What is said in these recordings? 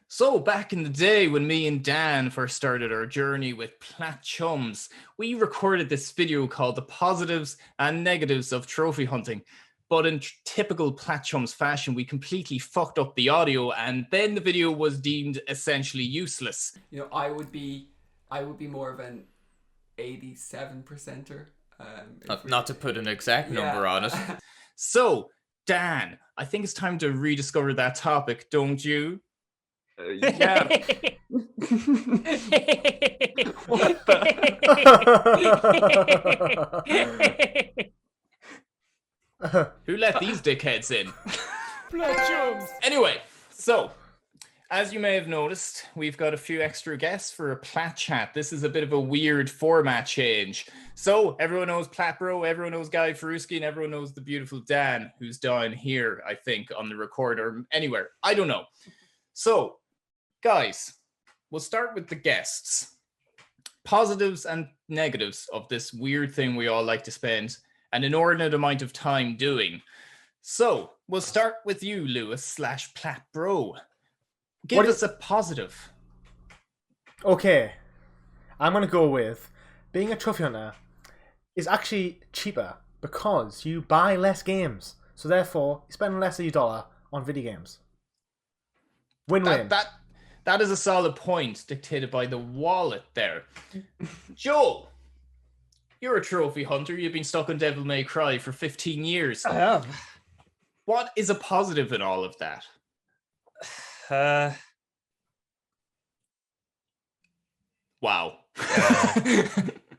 So back in the day when me and Dan first started our journey with Platchums, we recorded this video called The Positives and Negatives of Trophy Hunting. But in typical Platchums fashion, we completely fucked up the audio and then the video was deemed essentially useless. You know, I would be more of an 87%er. Not to put an exact number on it. So, Dan, I think it's time to rediscover that topic, don't you? Yeah. What the? Who let these dickheads in? Platchums. Anyway, so as you may have noticed, we've got a few extra guests for a Plat Chat. This is a bit of a weird format change. So everyone knows Plat Bro, everyone knows GuyFarruski, and everyone knows the beautiful Dan, who's down here, I think, on the recorder, anywhere. I don't know. So, guys, we'll start with the guests. Positives and negatives of this weird thing we all like to spend an inordinate amount of time doing. So, we'll start with you, Lewis/Plat Bro. Give us a positive. Okay, I'm going to go with being a trophy hunter is actually cheaper because you buy less games. So therefore, you spend less of your dollar on video games. Win-win. That is a solid point dictated by the wallet there. Joel, you're a trophy hunter. You've been stuck on Devil May Cry for 15 years. I have. What is a positive in all of that? Wow.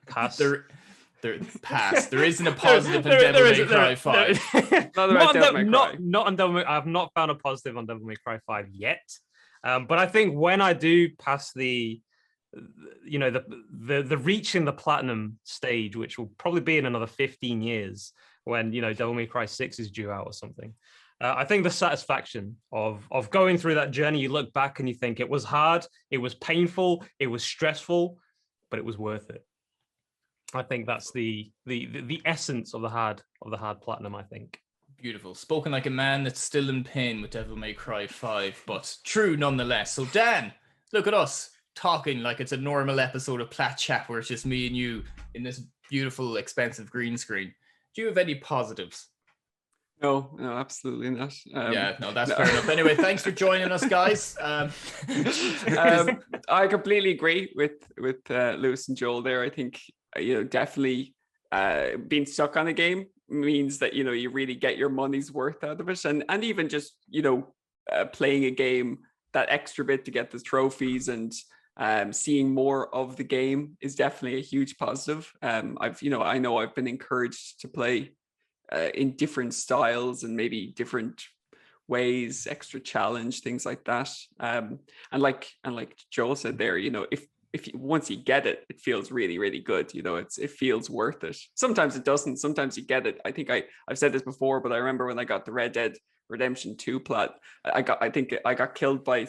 Pass. There isn't a positive in Devil May Cry 5. Not on Devil May. I've not found a positive on Devil May Cry 5 yet. But I think when I do pass the reaching the platinum stage, which will probably be in another 15 years, when Devil May Cry 6 is due out or something. I think the satisfaction of going through that journey, you look back and you think it was hard, it was painful, it was stressful, but it was worth it. I think that's the essence of the hard platinum, I think. Beautiful. Spoken like a man that's still in pain with Devil May Cry 5, but true nonetheless. So Dan, look at us talking like it's a normal episode of Plat Chat where it's just me and you in this beautiful, expensive green screen. Do you have any positives? No, absolutely not. That's fair enough. Anyway, thanks for joining us, guys. I completely agree with Lewis and Joel there. I think definitely being stuck on a game means that you really get your money's worth out of it, and even just playing a game, that extra bit to get the trophies and seeing more of the game is definitely a huge positive. I know I've been encouraged to play in different styles and maybe different ways, extra challenge, things like that. And like Joel said there, once you get it, it feels really, really good. It feels worth it. Sometimes it doesn't. Sometimes you get it. I think I've said this before, but I remember when I got the Red Dead Redemption 2 plat, I got killed by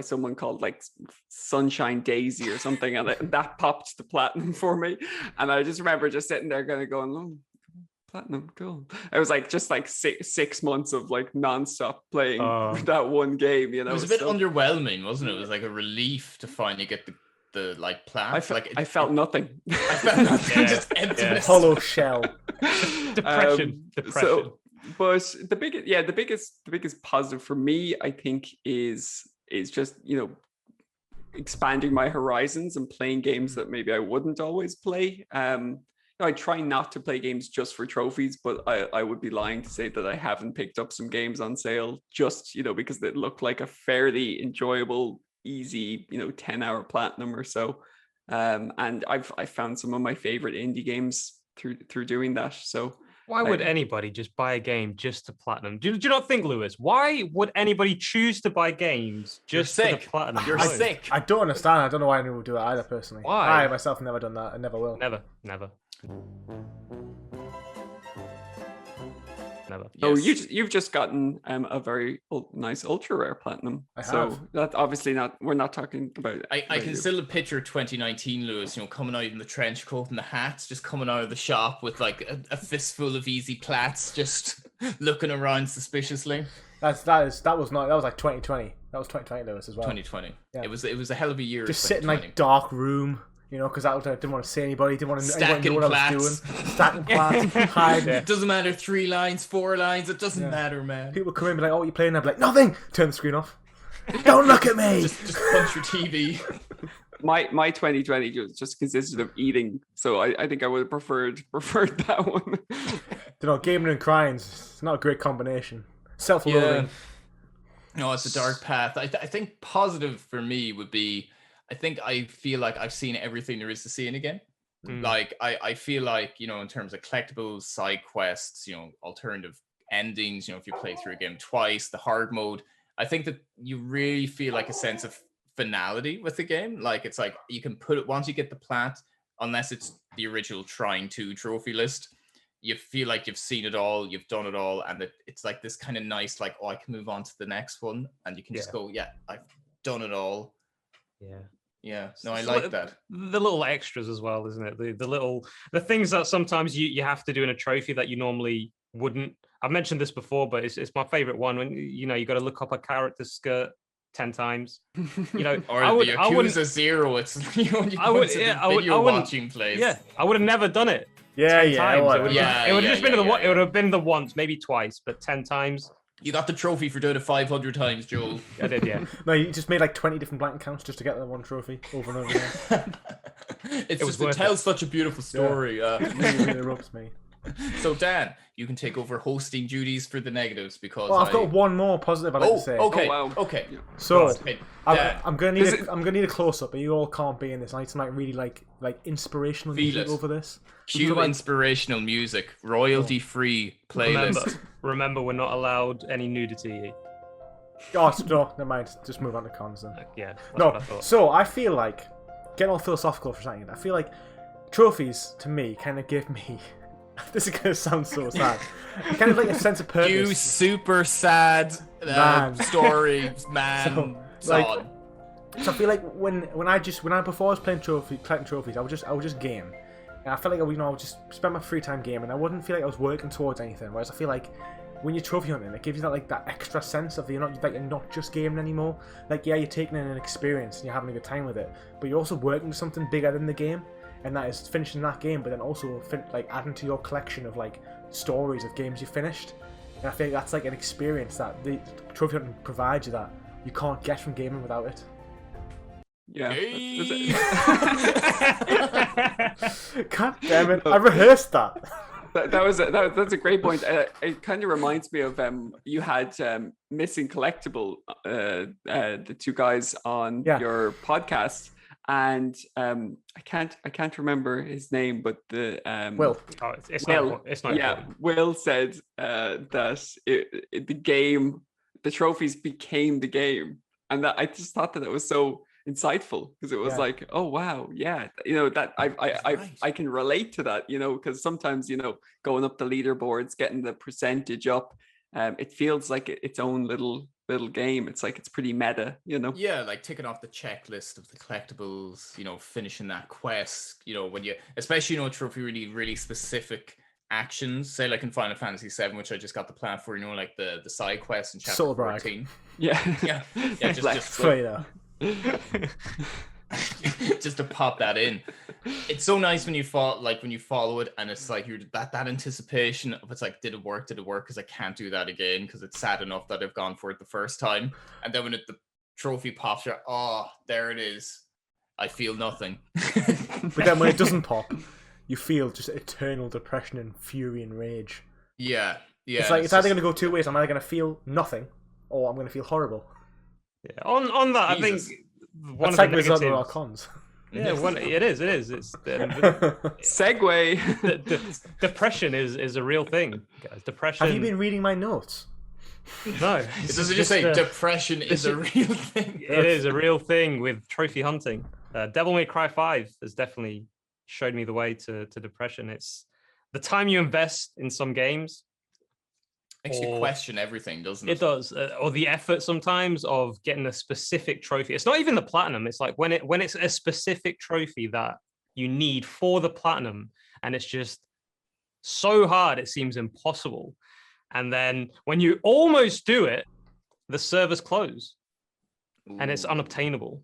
someone called like Sunshine Daisy or something, and that popped the platinum for me. And I just remember just sitting there going, oh, platinum, cool. It was like just like 6 months of like nonstop playing that one game. It was a bit underwhelming, wasn't it? It was like a relief to finally get the like plat. I felt nothing. I felt nothing. Just emptiness. Hollow shell. Depression. So, but the biggest positive for me, I think, is just expanding my horizons and playing games that maybe I wouldn't always play. I try not to play games just for trophies, but I would be lying to say that I haven't picked up some games on sale just because they look like a fairly enjoyable, easy 10-hour platinum or so. And I've found some of my favorite indie games through doing that. So why would anybody just buy a game just to platinum? Do you not think, Lewis? Why would anybody choose to buy games just for the platinum? You're sick. I don't understand. I don't know why anyone would do it either, personally. Why? I myself have never done that. I never will. Never. Oh, you've just gotten a very nice ultra rare platinum. So that's obviously not. We're not talking about. I can still picture 2019 Lewis, coming out in the trench coat and the hats, just coming out of the shop with like a fistful of easy plats, just Looking around suspiciously. That was like 2020. That was 2020 Lewis as well. 2020. Yeah. It was a hell of a year. Just sitting in like dark room, because I didn't want to see anybody. Didn't want to know what I was doing. Stacking plats, hiding. It doesn't matter. 3 lines, 4 lines. It doesn't matter, man. People come in and be like, "Oh, what are you playing?" I'd be like, "Nothing." Turn the screen off. Don't look at me. Just punch your TV. My 2020 just consisted of eating, so I think I would have preferred that one. Gaming and crying is not a great combination. Self-loathing. Yeah. No, it's a dark path. I think positive for me would be, I think I feel like I've seen everything there is to see in a game. Like I feel like, in terms of collectibles, side quests, alternative endings, if you play through a game twice, the hard mode, I think that you really feel like a sense of finality with the game. Like it's like you can put it, once you get the plat, unless it's the original Trying to trophy list, you feel like you've seen it all, you've done it all, and that it's like this kind of nice, like, oh, I can move on to the next one, and you can just go, yeah, I've done it all. Yeah. No, I like that. The little extras as well, isn't it? The things that sometimes you have to do in a trophy that you normally wouldn't. I've mentioned this before, but it's my favorite one. When you got to look up a character's skirt 10 times. Or the Yakuza 0. It's video watching place. Yeah, I would have never done it. Yeah. It would have been the once, maybe twice, but 10 times. You got the trophy for doing it 500 times, Joel. I did, yeah. No, you just made like 20 different blank accounts just to get that one trophy over and over again. It tells such a beautiful story. It really rubs me. So Dan, you can take over hosting duties for the negatives because I've got one more positive I'd like to say. Okay. Oh, wow. Okay. So okay. I'm gonna need a close up, but you all can't be in this. I need some really like inspirational music over this. Cue inspirational music, royalty free playlist. Remember, we're not allowed any nudity. Oh no, never mind. Just move on to cons then. Yeah. No. So I feel like, getting all philosophical for a second, I feel like trophies to me kind of give me. This is gonna sound so sad. Kind of like a sense of purpose. You super sad story man. So I feel like before I was playing collecting trophies, I would just game, and I felt like I would just spend my free time gaming. I wouldn't feel like I was working towards anything. Whereas I feel like when you're trophy hunting, it gives you that extra sense of you're not just gaming anymore. Like you're taking in an experience and you're having a good time with it, but you're also working to something bigger than the game. And that is finishing that game, but then also adding to your collection of stories of games you finished. And I think that's an experience that the trophy hunting provides you that you can't get from gaming without it. Yeah. God damn it! I rehearsed that. That's a great point. It kind of reminds me of you had Missing Collectible, the two guys on your podcast. And I can't remember his name, but the Will. Oh, it's not. Yeah, Will said that the trophies became the game, and that I just thought that was so insightful because it was like, oh wow, yeah, that I can relate to that, because sometimes going up the leaderboards, getting the percentage up, it feels like its own little game. It's like it's pretty meta, Yeah, like ticking off the checklist of the collectibles, finishing that quest, when you especially trophy really specific actions, say like in Final Fantasy 7, which I just got the plan for, like the side quest in chapter 14. Yeah, just straight up. Just to pop that in. It's so nice when you follow it, and it's like you're that anticipation of it's like, did it work, because I can't do that again because it's sad enough that I've gone for it the first time. And then when the trophy pops, you're there it is, I feel nothing. But then when it doesn't pop, you feel just eternal depression and fury and rage. Yeah it's like it's either going to go two ways. I'm either going to feel nothing or I'm going to feel horrible. Yeah. On that, Jesus. I think one of the negatives. Our cons. Yeah, it is. It's segue. Depression is a real thing, guys. Depression. Have you been reading my notes? No. Does it just say depression is a real thing? It is a real thing with trophy hunting. Devil May Cry 5 has definitely showed me the way to depression. It's the time you invest in some games. Makes you question everything, doesn't it? It does, or the effort sometimes of getting a specific trophy. It's not even the platinum. It's like when it's a specific trophy that you need for the platinum, and it's just so hard it seems impossible. And then when you almost do it, the servers close and it's unobtainable.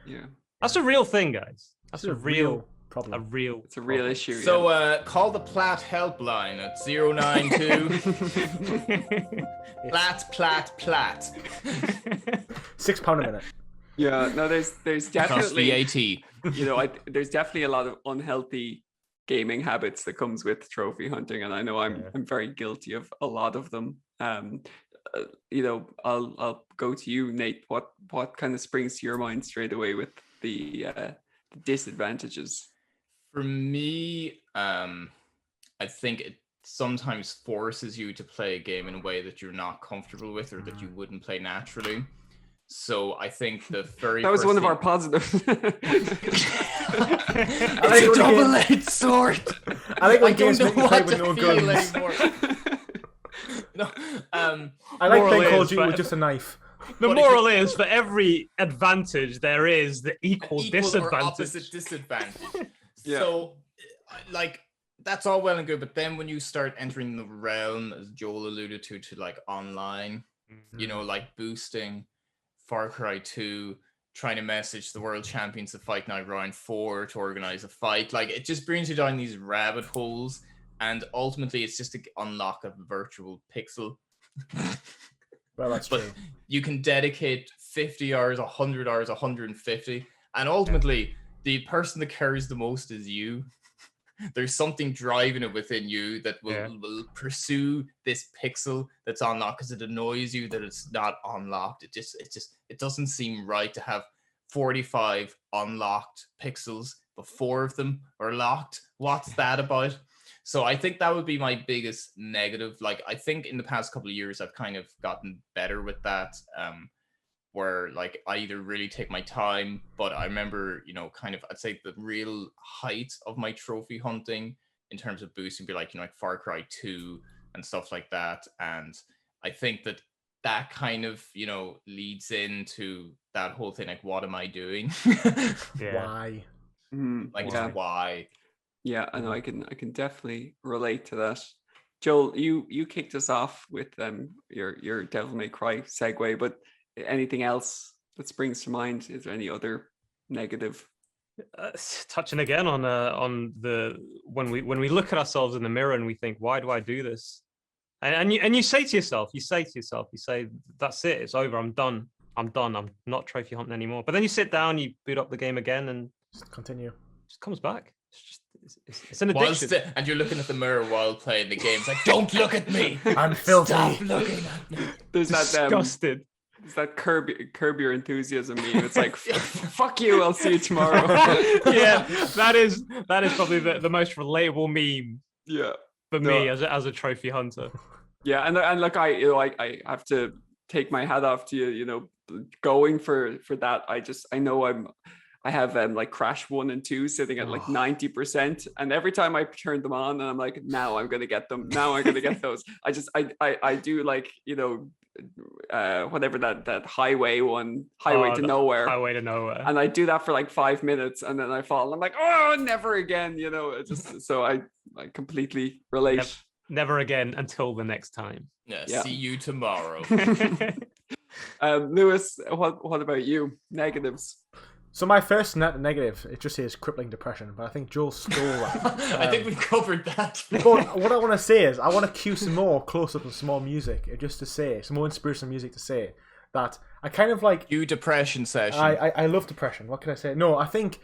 Yeah. That's a real thing, guys. That's a real problem. It's a real issue. So call the Plat helpline at 092 Plat. £6 a minute. Yeah, no, there's definitely VAT. There's definitely a lot of unhealthy gaming habits that comes with trophy hunting, and I know I'm very guilty of a lot of them. I'll go to you, Nate. What kind of springs to your mind straight away with the disadvantages? For me, I think it sometimes forces you to play a game in a way that you're not comfortable with or that you wouldn't play naturally. So I think the very that was one of our positives. It's a double-edged sword. I think when I don't games know make you play what with to no feel guns. anymore. No, I like Moral playing Call of is, Duty with but- just a knife. The But moral is, for every advantage, there is the equal or disadvantage. opposite disadvantage. Yeah. So, like, that's all well and good, but then when you start entering the realm, as Joel alluded to like online, like boosting Far Cry 2, trying to message the world champions of Fight Night Round 4 to organize a fight, like, it just brings you down these rabbit holes, and ultimately it's just to unlock a virtual pixel. Well, that's But true. you can dedicate 50 hours, 100 hours, 150, and ultimately the person that cares the most is you. There's something driving it within you that will pursue this pixel that's unlocked because it annoys you that it's not unlocked. It doesn't seem right to have 45 unlocked pixels, but 4 of them are locked. What's that about? So I think that would be my biggest negative. Like, I think in the past couple of years, I've kind of gotten better with that. Where like I either really take my time, but I remember, kind of, I'd say the real height of my trophy hunting in terms of boosting be like, like Far Cry 2 and stuff like that. And I think that kind of, leads into that whole thing. Like, what am I doing? Why? Why? Yeah, I know. I can definitely relate to that. Joel, you kicked us off with your Devil May Cry segue, but anything else that springs to mind? Is there any other negative? Touching again on the when we look at ourselves in the mirror and we think, why do I do this? And you say to yourself, that's it, it's over, I'm done, I'm not trophy hunting anymore. But then you sit down, you boot up the game again, and Just continue. it just comes back. It's an addiction. And you're looking at the mirror while playing the game. It's like, don't look at me. I'm filthy. Stop looking at me. There's Disgusted. It's that curb your enthusiasm meme. It's like, fuck you, I'll see you tomorrow. Yeah, that is probably the most relatable meme. Yeah, for me as a trophy hunter. Yeah, and like I have to take my hat off to you. Going for that. I have like Crash 1 and 2 sitting at like 90%, and every time I turn them on, and I'm like, now I'm gonna get them. Now I'm gonna get those. I do like whatever that highway to nowhere. Highway to nowhere. And I do that for like 5 minutes, and then I fall. And I'm like, oh, never again. So I completely relate. Never again until the next time. Yeah. See you tomorrow. Lewis, what about you? Negatives. So my first negative, it just says crippling depression, but I think Joel stole that. I think we've covered that. But what I want to say is, I want to cue some more close-up and some more music, just to say, some more inspirational music to say that I kind of like... You depression session. I love depression. What can I say? No, I think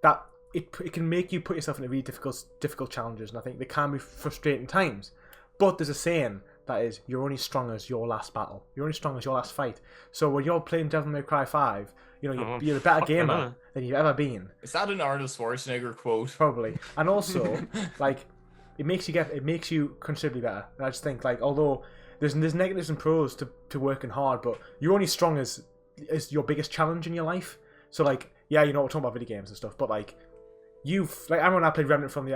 that it can make you put yourself into really difficult challenges, and I think they can be frustrating times. But there's a saying that is, you're only strong as your last battle. You're only strong as your last fight. So when you're playing Devil May Cry 5, you're a better gamer than you've ever been. Is that an Arnold Schwarzenegger quote? Probably. And also, like, it makes you considerably better. And I just think, like, although there's negatives and pros to working hard, but you're only strong as your biggest challenge in your life. So, like, yeah, we're talking about video games and stuff, but like, I remember when I played Remnant from the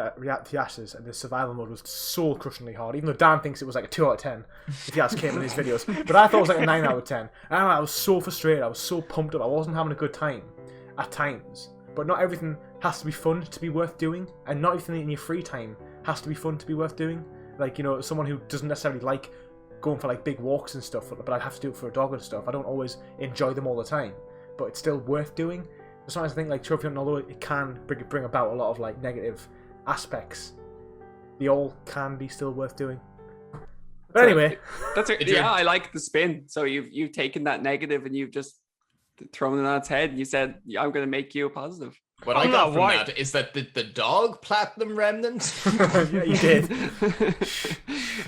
Ashes, and the survival mode was so crushingly hard, even though Dan thinks it was like a 2 out of 10 if he has came in his videos. But I thought it was like a 9 out of 10. And I was so frustrated, I was so pumped up, I wasn't having a good time at times. But not everything has to be fun to be worth doing, and not everything in your free time has to be fun to be worth doing. Like, you know, someone who doesn't necessarily like going for like big walks and stuff, but I have to do it for a dog and stuff. I don't always enjoy them all the time, but it's still worth doing. Sometimes I think like trophy hunting, although it can bring about a lot of like negative aspects, they all can be still worth doing. But anyway, yeah, I like the spin. So you've taken that negative and you've just thrown it on its head. And you said, yeah, I'm going to make you a positive. What I got from that is that the dog Platinum Remnant. Yeah, you did.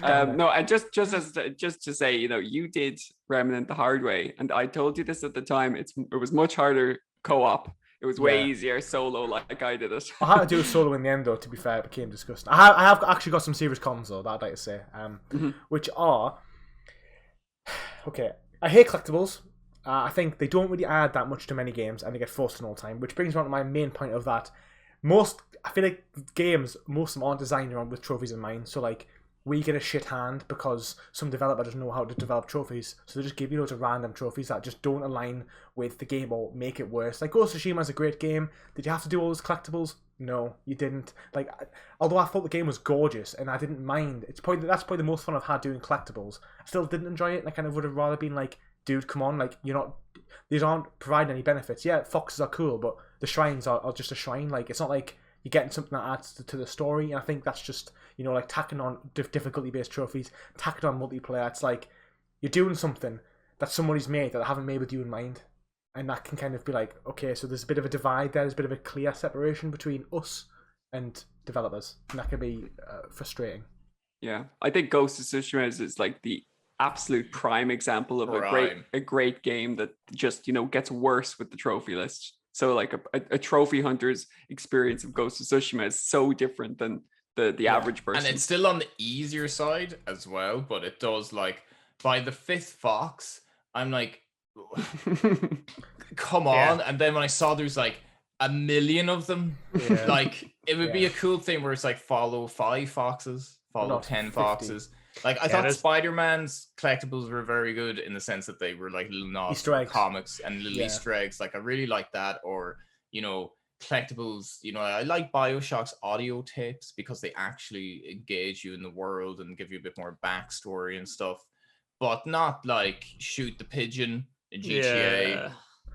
No, and just to say, you know, you did Remnant the hard way, and I told you this at the time. It was much harder co-op. It was way easier solo, like I did it. I had to do a solo in the end, though. To be fair, it became disgusting. I have actually got some serious cons, though, that I'd like to say, which are okay. I hate collectibles. I think they don't really add that much to many games, and they get forced in all the time. Which brings me on to my main point of that. I feel like games, most of them aren't designed around with trophies in mind. So like, we get a shit hand because some developer doesn't know how to develop trophies, so they just give you loads of random trophies that just don't align with the game or make it worse. Like Ghost of Tsushima is a great game. Did you have to do all those collectibles? No, you didn't. Like, although I thought the game was gorgeous and I didn't mind, that's probably the most fun I've had doing collectibles. I still didn't enjoy it, and I kind of would have rather been like, dude, come on, like these aren't providing any benefits. Yeah, foxes are cool, but the shrines are just a shrine. Like, it's not like you're getting something that adds to the story. And I think that's just, you know, like tacking on difficulty-based trophies, tacking on multiplayer. It's like you're doing something that somebody's made that I haven't made with you in mind. And that can kind of be like, okay, so there's a bit of a divide there. There's a bit of a clear separation between us and developers. And that can be frustrating. Yeah, I think Ghost of Tsushima is like the absolute prime example of a great game that just, you know, gets worse with the trophy list. So like a trophy hunter's experience of Ghost of Tsushima is so different than the average person. And it's still on the easier side as well, but it does, like, by the 5th fox, I'm like, come on. And then when I saw there's like a million of them, like, it would be a cool thing where it's like follow 5 foxes, follow 10 50. Foxes. Like, I thought Spider-Man's collectibles were very good in the sense that they were like little nods from comics and little Easter eggs. Like, I really like that. Or, you know, collectibles, you know, I like BioShock's audio tapes because they actually engage you in the world and give you a bit more backstory and stuff. But not like Shoot the Pigeon in GTA. Yeah.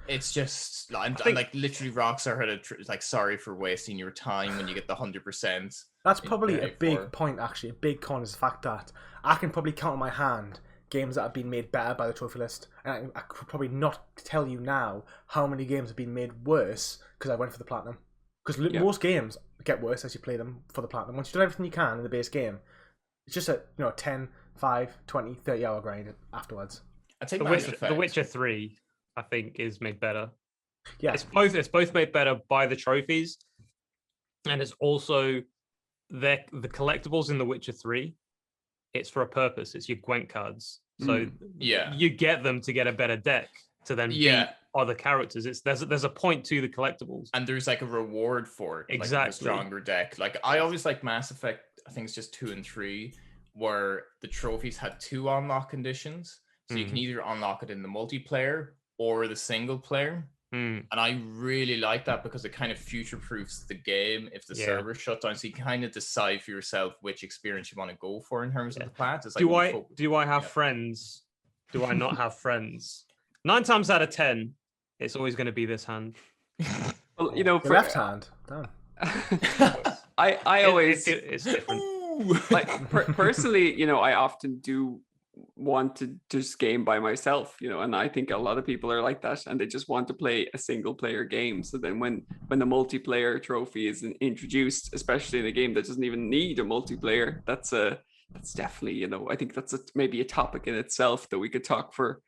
It's just, I'm like, literally Rockstar had like, sorry for wasting your time when you get the 100%. That's probably a big point, actually. A big con is the fact that I can probably count on my hand games that have been made better by the trophy list. And I could probably not tell you now how many games have been made worse because I went for the platinum. Because most games get worse as you play them for the platinum. Once you've done everything you can in the base game, it's just a 10, 5, 20, 30 hour grind afterwards. I think The Witcher 3, I think, is made better. Yeah, it's both made better by the trophies, and it's also the collectibles in The Witcher 3. It's for a purpose. It's your Gwent cards, so you get them to get a better deck to then beat other characters. There's a point to the collectibles, and there's like a reward for it. Exactly, like a stronger deck. Like, I always like Mass Effect. I think it's just 2 and 3, where the trophies had 2 unlock conditions. So you can either unlock it in the multiplayer or the single player. And I really like that because it kind of future-proofs the game if the server shut down. So you can kind of decide for yourself which experience you want to go for in terms of the plat. It's like, do I have friends? Do I not have friends? 9 times out of 10, it's always going to be this hand. Well, you know, the left hand. Damn. I always it's different. Like personally, you know, I often do want to just game by myself, you know, and I think a lot of people are like that, and they just want to play a single player game. So then when the multiplayer trophy is introduced, especially in a game that doesn't even need a multiplayer, that's definitely, you know, I think that's maybe a topic in itself that we could talk for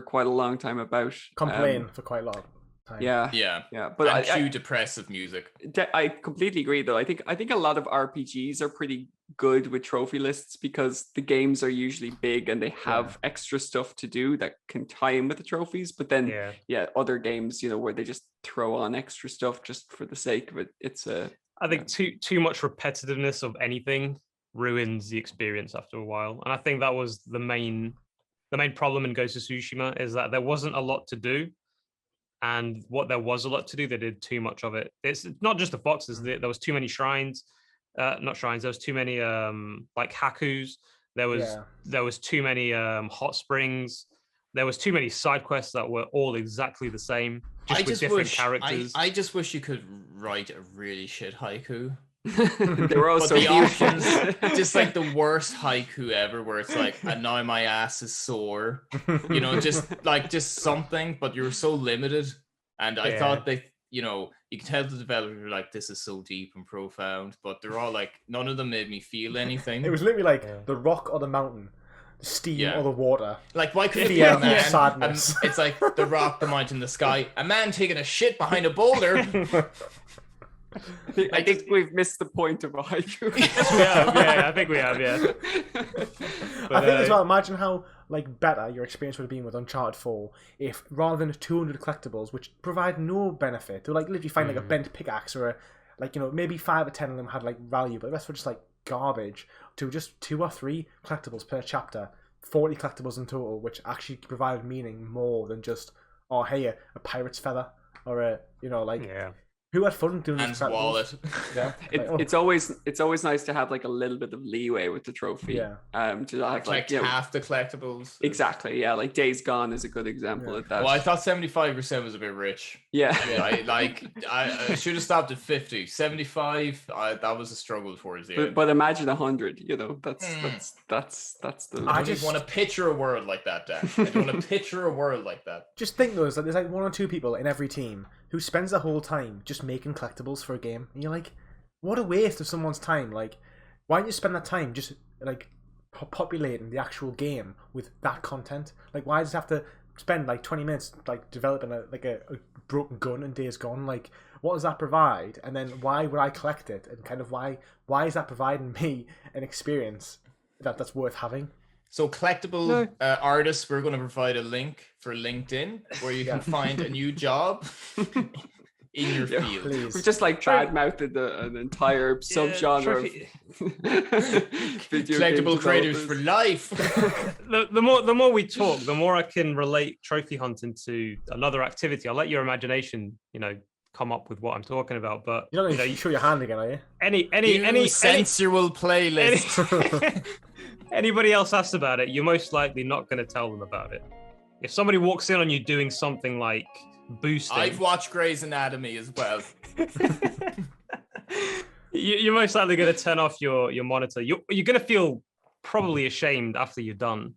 quite a long time about. Complain for quite a long time. Yeah. But and cue depressive music. I completely agree, though. I think a lot of RPGs are pretty good with trophy lists because the games are usually big and they have extra stuff to do that can tie in with the trophies. But then, other games, you know, where they just throw on extra stuff just for the sake of it. I think too much repetitiveness of anything ruins the experience after a while, and I think that was the main problem in Ghost of Tsushima, is that there wasn't a lot to do. And what there was a lot to do, they did too much of it. It's not just the foxes. There was too many shrines. not shrines. There was too many like hakus. There was too many hot springs. There was too many side quests that were all exactly the same, just with different characters. I just wish you could write a really shit haiku. They were also but the options, just like the worst haiku ever, where it's like, and now my ass is sore. You know, just something, but you're so limited. And I thought they, you know, you can tell the developers were like, this is so deep and profound, but they're all like, none of them made me feel anything. It was literally like the rock or the mountain, the steam or the water. Like, why couldn't it be Fear a man? sadness. It's like the rock, the mountain, the sky, a man taking a shit behind a boulder. I think we've missed the point of a haiku. I think we have, yeah. But, I think as well, imagine how like better your experience would have been with Uncharted 4 if rather than 200 collectibles, which provide no benefit, to like literally find like a bent pickaxe or a, like, you know, maybe 5 or 10 of them had like value, but the rest were just like garbage, to just 2 or 3 collectibles per chapter, 40 collectibles in total, which actually provided meaning more than just, oh hey, a pirate's feather or a, you know, like who had fun doing and this wallet. Yeah, it's always nice to have like a little bit of leeway with the trophy. Yeah. To have like, you know, half the collectibles. Exactly. Yeah, like Days Gone is a good example of that. Well, I thought 75% was a bit rich. Yeah. I should have stopped at 50. 75, that was a struggle towards the end. But imagine 100. You know, that's the. I just want to picture a world like that, Dan. I don't want to picture a world like that. Just think though, is that there's like 1 or 2 people in every team who spends the whole time just making collectibles for a game, and you're like, what a waste of someone's time. Like, why don't you spend that time just like populating the actual game with that content? Like, why does it have to spend like 20 minutes like developing a broken gun in Days Gone? Like, what does that provide? And then why would I collect it? And kind of why is that providing me an experience that's worth having? So collectible artists, we're going to provide a link for LinkedIn where you can find a new job in your field. Please. We've just like bad-mouthed an entire subgenre of collectible creators for life. the more we talk, the more I can relate trophy hunting to another activity. I'll let your imagination, you know, come up with what I'm talking about. But you're not going to show your hand again, are you? Any sensual playlist. Anybody else asks about it, you're most likely not going to tell them about it. If somebody walks in on you doing something like boosting, I've watched Grey's Anatomy as well. You're most likely going to turn off your monitor. You're going to feel probably ashamed after you're done.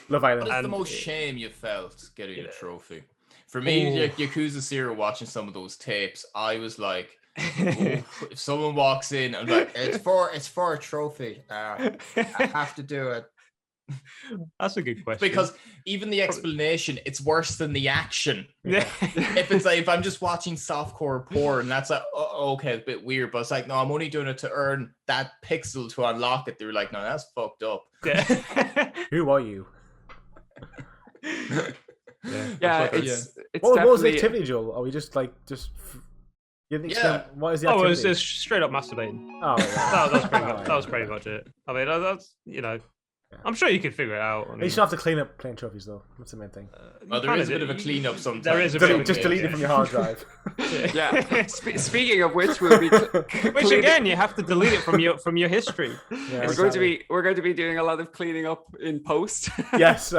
Love Island. What is the most shame you felt getting a trophy? For me, Yakuza 0, watching some of those tapes, I was like, if someone walks in and like, it's for a trophy, I have to do it. That's a good question, because even the explanation, it's worse than the action. If it's like, if I'm just watching softcore porn, that's like, okay, it's a bit weird, but it's like, no, I'm only doing it to earn that pixel to unlock it. They're like, no, that's fucked up. Who are you? It's what was the activity, Joel? Are we just like you think what is the activity? It was just straight up masturbating. Oh, yeah. that was pretty much it. I mean, that's, you know, I'm sure you could figure it out. I mean, you shouldn't have to clean up playing trophies though. That's the main thing. There is a bit of a cleanup sometimes. There is a bit of just delete it from your hard drive. Speaking of which, we'll be which again, you have to delete it from your history. Yeah, we're going to be doing a lot of cleaning up in post. Yes.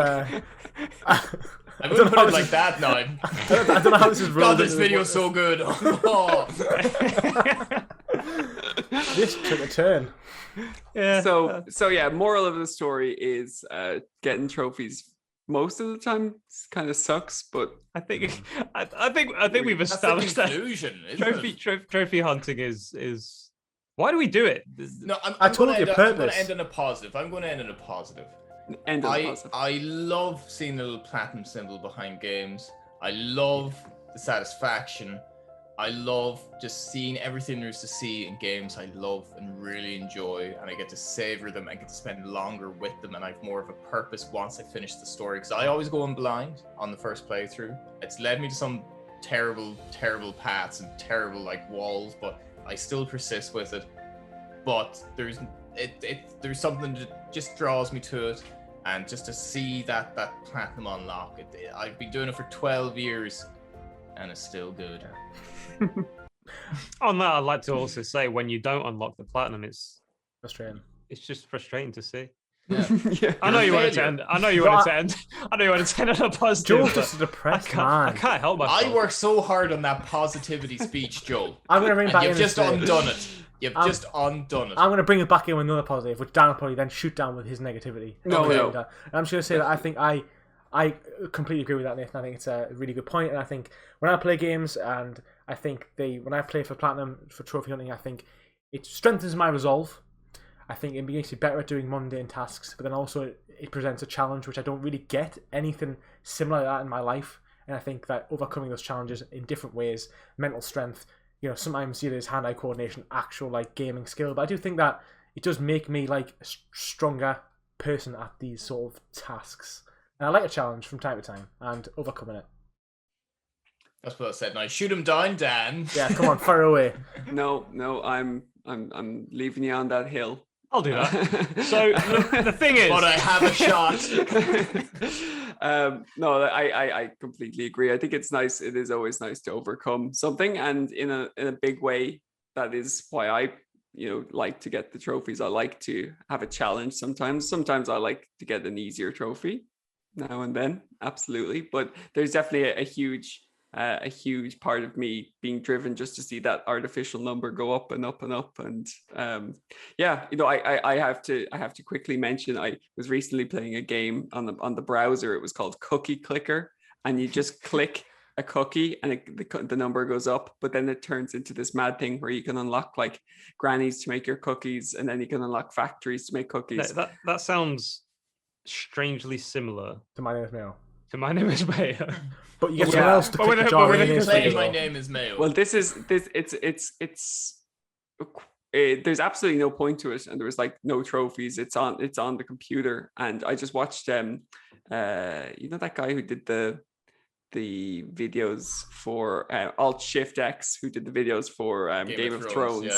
I wouldn't put it like that now. I don't know how this is God, this video's so good. This took a turn. Yeah. So yeah, moral of the story is getting trophies most of the time kind of sucks, but I think we've established that trophy hunting is why do we do it? No, I'm going to end on a positive. I love seeing the little platinum symbol behind games. I love the satisfaction. I love just seeing everything there is to see in games I love and really enjoy, and I get to savor them and get to spend longer with them, and I have more of a purpose once I finish the story, because I always go in blind on the first playthrough. It's led me to some terrible paths and terrible like walls, but I still persist with it. But there's something that just draws me to it, and just to see that platinum unlock I've been doing it for 12 years and it's still good. On that, I'd like to also say when you don't unlock the platinum, it's Frustrating. just frustrating to see. Yeah. Yeah. I know You're you a wanted to failure. end. I know you wanted to end. I know you wanted to end on a positive. Joel's but just a depressed I man. can't help myself. I worked so hard on that positivity speech, Joel. I'm gonna bring it And back you've in. just and say- undone it. You've just undone it. I'm gonna bring it back in with another positive, which Dan will probably then shoot down with his negativity. No, Okay. no. And I'm just gonna say that I think I completely agree with that, Nathan. I think it's a really good point, and I think when I play games, and I think when I play for platinum for trophy hunting, I think it strengthens my resolve. I think it makes me better at doing mundane tasks, but then also it presents a challenge which I don't really get anything similar to that in my life. And I think that overcoming those challenges in different ways, mental strength, sometimes there's hand-eye coordination, actual like gaming skill, but I do think that it does make me like a stronger person at these sort of tasks. And I like a challenge from time to time and overcoming it. That's what I said. Now shoot him down, Dan. Yeah, come on, fire away. No, I'm leaving you on that hill. I'll do that. So the thing is, But I have a shot. No, I completely agree. I think it's nice. It is always nice to overcome something, and in a big way. That is why I like to get the trophies. I like to have a challenge sometimes. Sometimes I like to get an easier trophy now and then. Absolutely, but there's definitely a huge part of me being driven just to see that artificial number go up and up and up. And I have to quickly mention, I was recently playing a game on the browser. It was called Cookie Clicker, and you just click a cookie and the number goes up, but then it turns into this mad thing where you can unlock like grannies to make your cookies, and then you can unlock factories to make cookies. that sounds strangely similar To My Name is Mayo. to My Name is Mayo. But you get Yeah. someone else to But click when- the jar. but when and it it is Play for My you. Name is Mayo. Well, there's absolutely no point to it, and there was like no trophies. It's on the computer, and I just watched that guy who did the videos for Alt Shift X, who did the videos for Game of Thrones.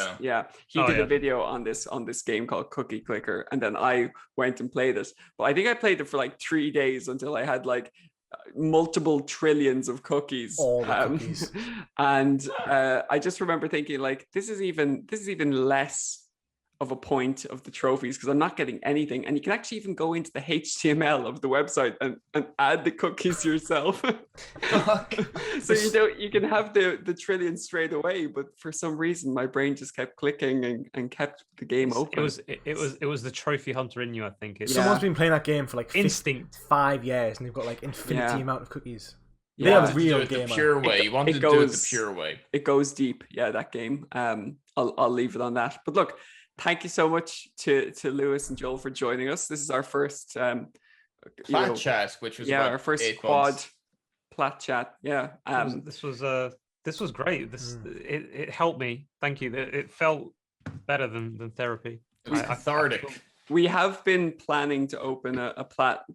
He did a video on this game called Cookie Clicker, and then I went and played it. But I think I played it for like 3 days until I had like multiple trillions of cookies. All the cookies. And I just remember thinking like, this is even less of a point of the trophies, because I'm not getting anything. And you can actually even go into the HTML of the website and add the cookies yourself. So you can have the trillion straight away, but for some reason my brain just kept clicking and kept the game open. It was the trophy hunter in you, I think. Someone's been playing that game for like instinct. 5 years, and they've got like infinity amount of cookies. Yeah. They are wanted to do real it the gamer. pure way. You wanted to do it the pure way. It goes deep, that game. I'll leave it on that. But look, thank you so much to Lewis and Joel for joining us. This is our first Plat Chat, which was about our first 8 quad months. Plat Chat. Yeah. This was great. It helped me. Thank you. It felt better than therapy. It was cathartic. We have been planning to open a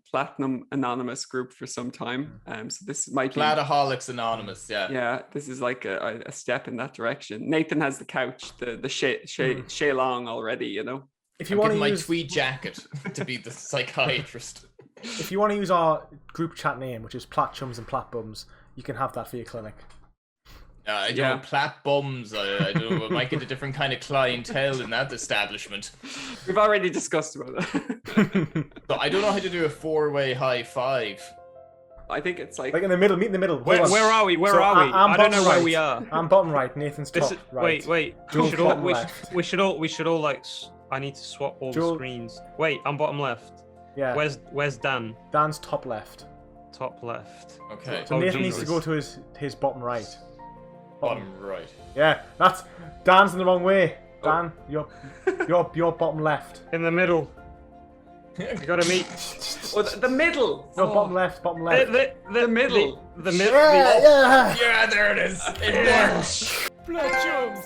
Platinum Anonymous group for some time. So this might be Plataholics Anonymous, yeah. Yeah, this is like a step in that direction. Nathan has the couch, the Shaylong already, If I'm you want getting to my use, tweed jacket to be the psychiatrist. if you want to use our group chat name, which is Platchums and Platbums, you can have that for your clinic. I don't know, Plat Bums. I don't know. I might get a different kind of clientele in that establishment. We've already discussed about that. So I don't know how to do a 4-way high five. I think it's like in the middle, meet in the middle. Where are we? Where So are we? I'm I don't know bottom where right. we are. I'm bottom right. Nathan's top right. Wait. Joel's bottom left. We should all like. I need to swap all the screens. Wait, I'm bottom left. Yeah. Where's Dan? Dan's top left. Top left. Okay. So Oh, Nathan needs to Jesus. go to his bottom right. Bottom right. Yeah, that's Dan's in the wrong way. Dan, you're bottom left. In the middle. You gotta meet. oh, the middle. No, bottom left. Bottom left. The middle. The middle. Yeah. Yeah, there it is. It works. Platchums.